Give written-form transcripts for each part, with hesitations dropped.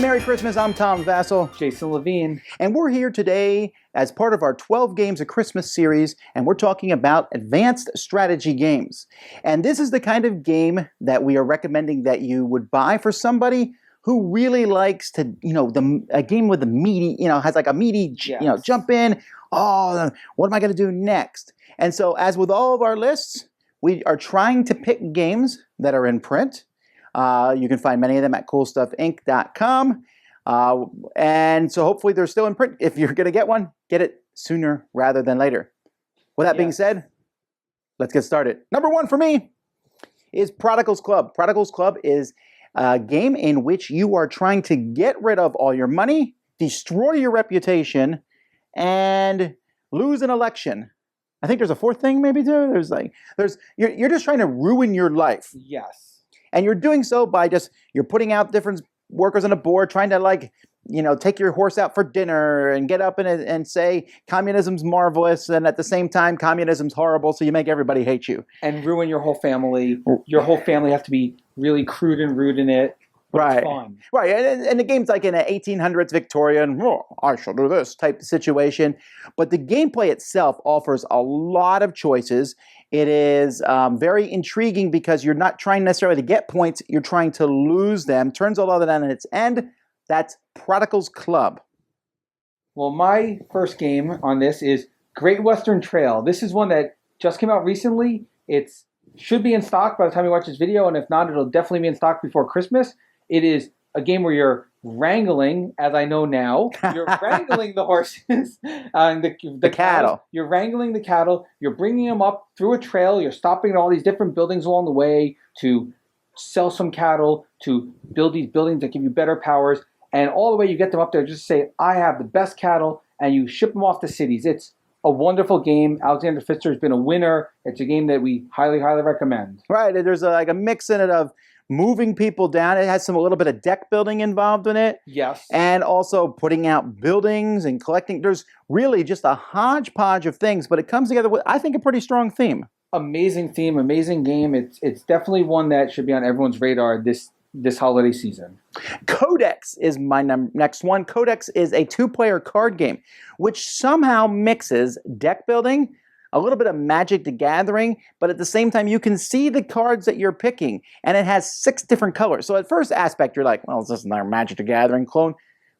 Merry Christmas. I'm Tom Vassell. Jason Levine. And we're here today as part of our 12 Games of Christmas series, and we're talking about advanced strategy games. And this is the kind of game that we are recommending that you would buy for somebody who really likes to, a game with a meaty, has like a meaty, jump in. Oh, what am I going to do next? And so as with all of our lists, we are trying to pick games that are in print. You can find many of them at coolstuffinc.com. And so hopefully they're still in print. If you're going to get one, get it sooner rather than later. With that being said, let's get started. Number one for me is Prodigal's Club. Prodigal's Club is a game in which you are trying to get rid of all your money, destroy your reputation, and lose an election. I think there's a fourth thing maybe too. You're just trying to ruin your life. Yes. And you're doing so by you're putting out different workers on a board, trying to take your horse out for dinner and get up and say communism's marvelous, and at the same time communism's horrible, so you make everybody hate you. And ruin your whole family. Your whole family have to be really crude and rude in it. Right. It's fun. Right. And the game's like in an 1800s Victorian, I shall do this type of situation. But the gameplay itself offers a lot of choices. It is very intriguing because you're not trying necessarily to get points. You're trying to lose them. Turns all of that on its end. That's Prodigal's Club. Well, my first game on this is Great Western Trail. This is one that just came out recently. It should be in stock by the time you watch this video. And if not, it'll definitely be in stock before Christmas. It is a game where you're wrangling, as I know now, you're wrangling the horses and the cattle. You're wrangling the cattle. You're bringing them up through a trail. You're stopping at all these different buildings along the way to sell some cattle, to build these buildings that give you better powers. And all the way you get them up there just to say, I have the best cattle, and you ship them off to cities. It's a wonderful game. Alexander Pfister has been a winner. It's a game that we highly, highly recommend. Right. There's a mix in it of moving people down. It has a little bit of deck building involved in it. Yes. And also putting out buildings and collecting. There's really just a hodgepodge of things, but it comes together with, I think, a pretty strong theme. Amazing theme, amazing game. It's definitely one that should be on everyone's radar this holiday season. Codex is my next one. Codex is a two-player card game, which somehow mixes deck building, a little bit of Magic the Gathering, but at the same time, you can see the cards that you're picking, and it has 6 different colors. So at first aspect, you're like, well, this is another Magic the Gathering clone,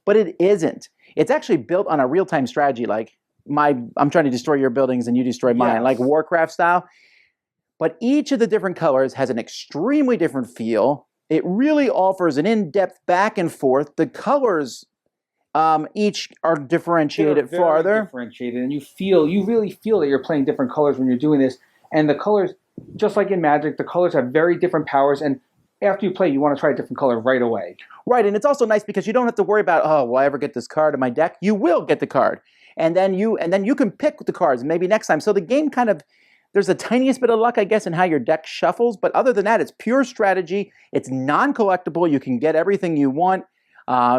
but it isn't. It's actually built on a real-time strategy, like I'm trying to destroy your buildings and you destroy mine, like Warcraft style. But each of the different colors has an extremely different feel. It really offers an in-depth back and forth. The colors each are differentiated farther. Differentiated, and you really feel that you're playing different colors when you're doing this. And the colors, just like in Magic, the colors have very different powers. And after you play, you want to try a different color right away. Right, and it's also nice because you don't have to worry about, will I ever get this card in my deck? You will get the card, and then you can pick the cards maybe next time. So the game there's the tiniest bit of luck, I guess, in how your deck shuffles. But other than that, it's pure strategy. It's non-collectible. You can get everything you want.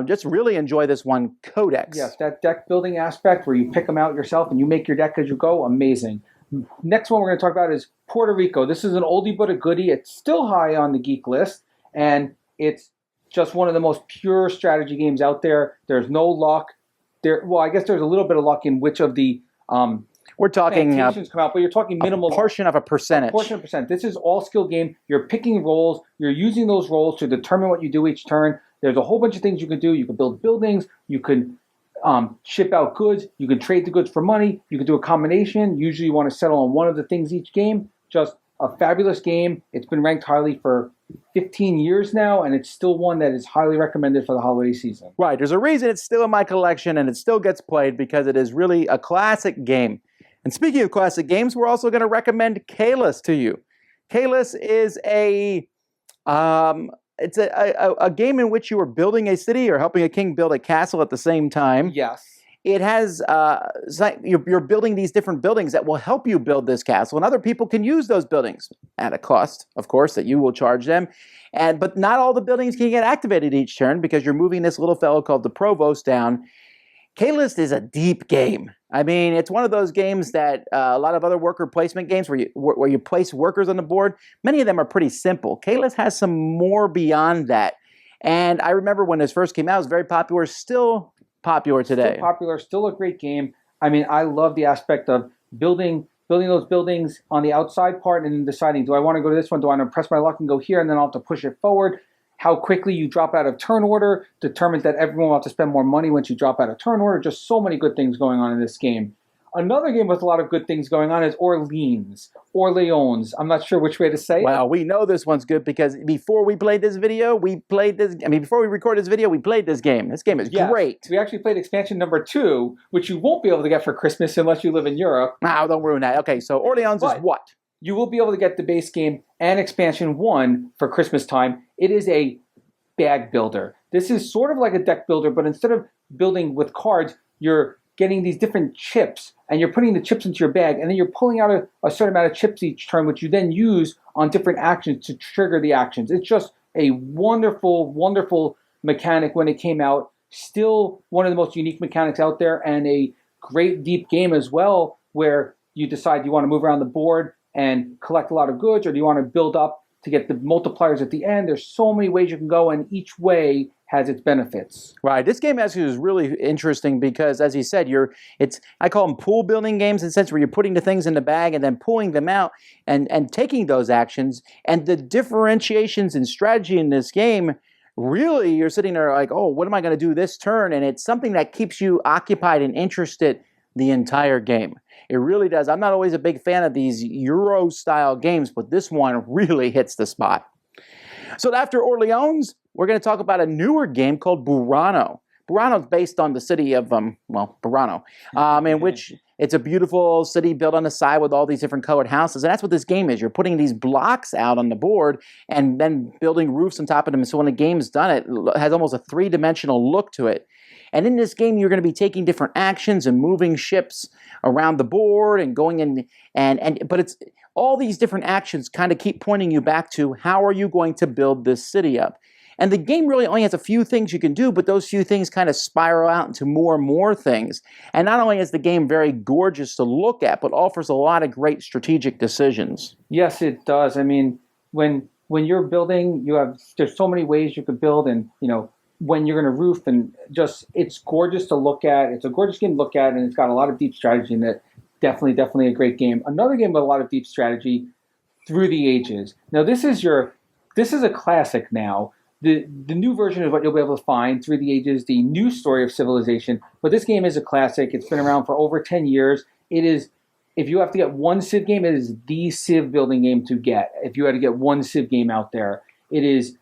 Just really enjoy this one, Codex. Yes, that deck building aspect where you pick them out yourself and you make your deck as you go, amazing. Next one we're going to talk about is Puerto Rico. This is an oldie but a goodie. It's still high on the geek list, and it's just one of the most pure strategy games out there. There's no luck. I guess there's a little bit of luck in which of the we're talking come out, but you're talking minimal portion of a percentage. A portion of a percent. This is all skill game. You're picking rolls. You're using those rolls to determine what you do each turn. There's a whole bunch of things you can do. You can build buildings. You can ship out goods. You can trade the goods for money. You can do a combination. Usually you want to settle on one of the things each game. Just a fabulous game. It's been ranked highly for 15 years now, and it's still one that is highly recommended for the holiday season. Right. There's a reason it's still in my collection, and it still gets played because it is really a classic game. And speaking of classic games, we're also going to recommend Caylus to you. Caylus is a game in which you are building a city or helping a king build a castle at the same time. Yes. It has, you're building these different buildings that will help you build this castle, and other people can use those buildings at a cost, of course, that you will charge them. But not all the buildings can get activated each turn because you're moving this little fellow called the Provost down. Caylus is a deep game. I mean, it's one of those games that a lot of other worker placement games where you place workers on the board, many of them are pretty simple. Caylus has some more beyond that. And I remember when this first came out, it was very popular, still popular today. Still popular, still a great game. I mean, I love the aspect of building those buildings on the outside part and then deciding, do I want to go to this one? Do I want to press my luck and go here? And then I'll have to push it forward. How quickly you drop out of turn order determines that everyone will have to spend more money once you drop out of turn order. Just so many good things going on in this game. Another game with a lot of good things going on is Orleans. I'm not sure which way to say it. Well, we know this one's good because before we played this video, before we recorded this video, we played this game. This game is great. We actually played expansion number 2, which you won't be able to get for Christmas unless you live in Europe. No, don't ruin that. Okay, so Orleans is what? You will be able to get the base game and expansion 1 for Christmas time. It is a bag builder. This is sort of like a deck builder, but instead of building with cards, you're getting these different chips, and you're putting the chips into your bag, and then you're pulling out a certain amount of chips each turn, which you then use on different actions to trigger the actions. It's just a wonderful, wonderful mechanic when it came out. Still one of the most unique mechanics out there, and a great deep game as well, where you decide you want to move around the board and collect a lot of goods, or do you want to build up to get the multipliers at the end. There's so many ways you can go, and each way has its benefits. Right. This game actually is really interesting because, as you said, I call them pool building games in the sense where you're putting the things in the bag and then pulling them out and taking those actions. And the differentiations in strategy in this game, really, you're sitting there like, oh, what am I going to do this turn? And it's something that keeps you occupied and interested the entire game. It really does. I'm not always a big fan of these Euro-style games, but this one really hits the spot. So after Orleans, we're going to talk about a newer game called Burano. Burano is based on the city of, Burano, in which it's a beautiful city built on the side with all these different colored houses. And that's what this game is. You're putting these blocks out on the board and then building roofs on top of them. So when the game's done, it has almost a three-dimensional look to it. And in this game, you're going to be taking different actions and moving ships around the board and going in, but it's all these different actions kind of keep pointing you back to how are you going to build this city up. And the game really only has a few things you can do, but those few things kind of spiral out into more and more things. And not only is the game very gorgeous to look at, but offers a lot of great strategic decisions. Yes, it does. I mean, when you're building, there's so many ways you could build, and when you're going to roof, and just it's gorgeous to look at. It's a gorgeous game to look at, and it's got a lot of deep strategy in it. Definitely a great game. Another game with a lot of deep strategy, Through the Ages. Now this is a classic now. The new version is what you'll be able to find, Through the Ages, the new story of civilization. But this game is a classic. It's been around for over 10 years. It is, if you have to get one Civ game, it is the Civ building game to get. If you had to get one Civ game out there, there's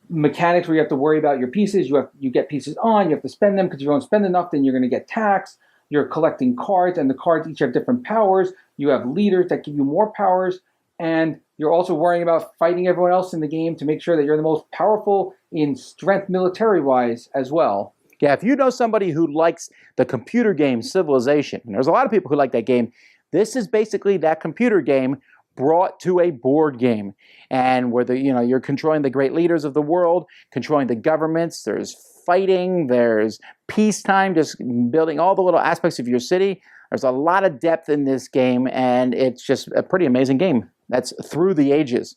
mechanics where you have to worry about your pieces. You get pieces on, you have to spend them, because if you don't spend enough, then you're going to get taxed. You're collecting cards, and the cards each have different powers. You have leaders that give you more powers, and you're also worrying about fighting everyone else in the game to make sure that you're the most powerful in strength military-wise as well. Yeah, if you know somebody who likes the computer game Civilization, and there's a lot of people who like that game, this is basically that computer game brought to a board game, and where you're controlling the great leaders of the world, controlling the governments. There's fighting, there's peacetime, just building all the little aspects of your city. There's a lot of depth in this game, and it's just a pretty amazing game. That's Through the Ages.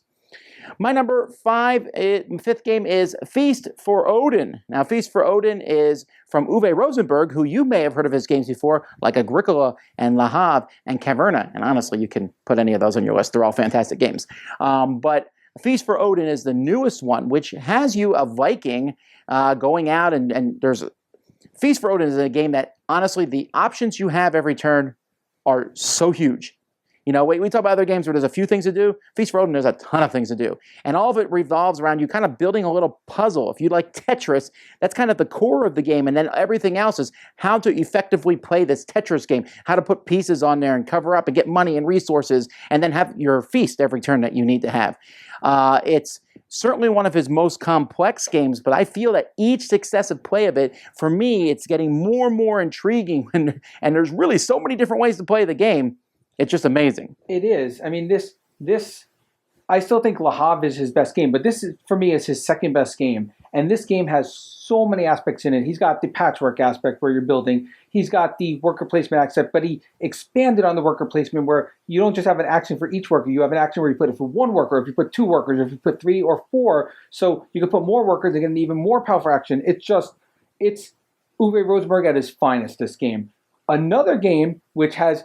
My number fifth game is Feast for Odin. Now, Feast for Odin is from Uwe Rosenberg, who you may have heard of his games before, like Agricola and Le Havre and Caverna. And honestly, you can put any of those on your list. They're all fantastic games. But Feast for Odin is the newest one, which has you a Viking going out, and there's Feast for Odin is a game that, honestly, the options you have every turn are so huge. We talk about other games where there's a few things to do. Feast for Odin, there's a ton of things to do. And all of it revolves around you kind of building a little puzzle. If you like Tetris, that's kind of the core of the game. And then everything else is how to effectively play this Tetris game, how to put pieces on there and cover up and get money and resources, and then have your feast every turn that you need to have. It's certainly one of his most complex games, but I feel that each successive play of it, for me, it's getting more and more intriguing. And there's really so many different ways to play the game. It's just amazing. It is. I mean, this I still think Le Havre is his best game, but this, for me, is his second best game. And this game has so many aspects in it. He's got the patchwork aspect where you're building. He's got the worker placement aspect, but he expanded on the worker placement where you don't just have an action for each worker. You have an action where you put it for one worker, if you put two workers, if you put 3 or 4. So you can put more workers and get an even more powerful action. It's Uwe Rosenberg at his finest, this game. Another game which has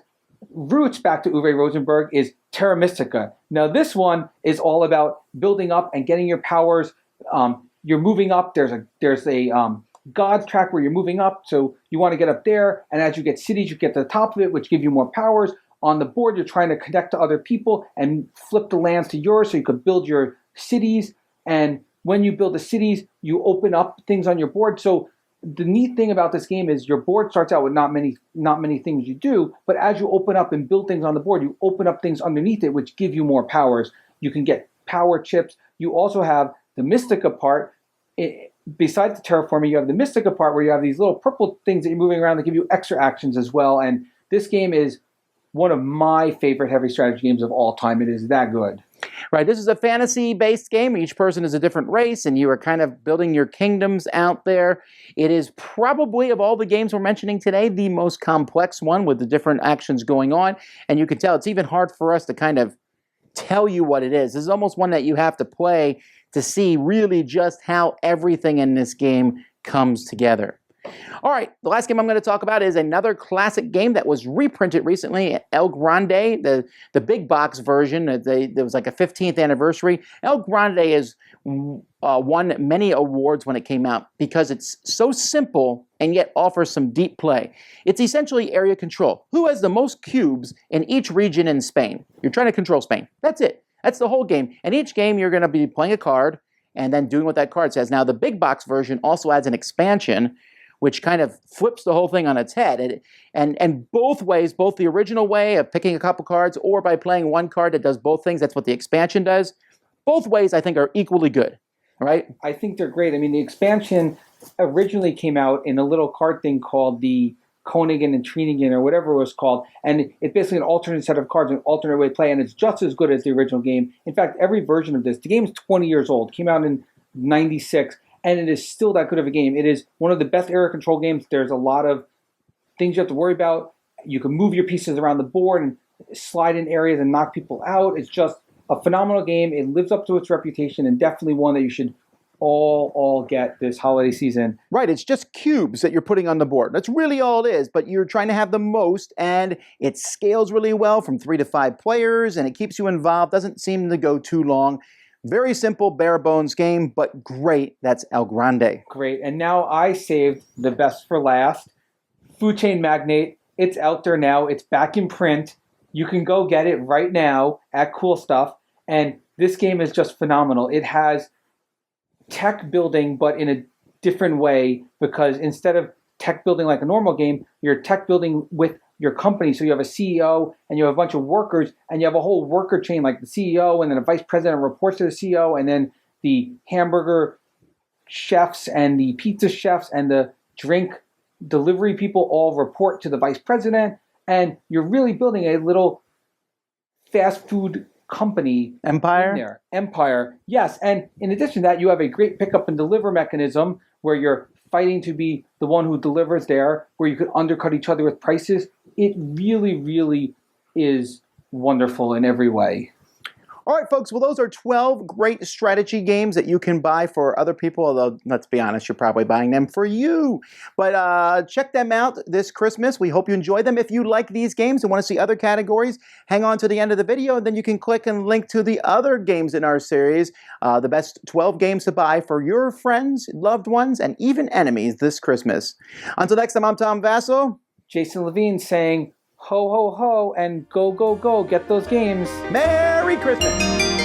roots back to Uwe Rosenberg is Terra Mystica. Now this one is all about building up and getting your powers. You're moving up. There's a God's track where you're moving up, so you want to get up there. And as you get cities, you get to the top of it, which give you more powers. On the board, you're trying to connect to other people and flip the lands to yours, so you could build your cities. And when you build the cities, you open up things on your board. So the neat thing about this game is your board starts out with not many things you do, but as you open up and build things on the board, you open up things underneath it, which give you more powers. You can get power chips. You also have the Mystica part. Besides the terraforming, you have the Mystica part where you have these little purple things that you're moving around that give you extra actions as well. And this game is one of my favorite heavy strategy games of all time. It is that good. Right, this is a fantasy-based game. Each person is a different race, and you are kind of building your kingdoms out there. It is probably, of all the games we're mentioning today, the most complex one with the different actions going on. And you can tell it's even hard for us to kind of tell you what it is. This is almost one that you have to play to see really just how everything in this game comes together. All right, the last game I'm going to talk about is another classic game that was reprinted recently, El Grande, the big box version. There was like a 15th anniversary. El Grande has won many awards when it came out because it's so simple and yet offers some deep play. It's essentially area control. Who has the most cubes in each region in Spain? You're trying to control Spain. That's it. That's the whole game. And each game you're going to be playing a card and then doing what that card says. Now the big box version also adds an expansion which kind of flips the whole thing on its head. And both ways, both the original way of picking a couple cards or by playing one card that does both things, that's what the expansion does. Both ways, I think, are equally good, right? I think they're great. I mean, the expansion originally came out in a little card thing called the Konigan and Trinigan or whatever it was called. And it's basically an alternate set of cards, an alternate way to play, and it's just as good as the original game. In fact, every version of this, the game is 20 years old, came out in 96, and it is still that good of a game. It is one of the best area control games. There's a lot of things you have to worry about. You can move your pieces around the board and slide in areas and knock people out. It's just a phenomenal game. It lives up to its reputation and definitely one that you should all get this holiday season. Right, it's just cubes that you're putting on the board. That's really all it is, but you're trying to have the most, and it scales really well from 3 to 5 players, and it keeps you involved, doesn't seem to go too long. Very simple, bare bones game, but great. That's El Grande. Great. And now I saved the best for last. Food Chain Magnate. It's out there now. It's back in print. You can go get it right now at Cool Stuff. And this game is just phenomenal. It has tech building, but in a different way, because instead of tech building like a normal game, you're tech building with your company. So you have a CEO and you have a bunch of workers and you have a whole worker chain like the CEO and then a vice president reports to the CEO and then the hamburger chefs and the pizza chefs and the drink delivery people all report to the vice president. And you're really building a little fast food company. Empire? In there. Empire, yes. And in addition to that, you have a great pickup and deliver mechanism where you're fighting to be the one who delivers there, where you could undercut each other with prices. It really, really is wonderful in every way. All right, folks, well, those are 12 great strategy games that you can buy for other people, although, let's be honest, you're probably buying them for you. But check them out this Christmas. We hope you enjoy them. If you like these games and want to see other categories, hang on to the end of the video, and then you can click and link to the other games in our series, the best 12 games to buy for your friends, loved ones, and even enemies this Christmas. Until next time, I'm Tom Vassell. Jason Levine saying, ho, ho, ho, and go, go, go, get those games. Merry Christmas!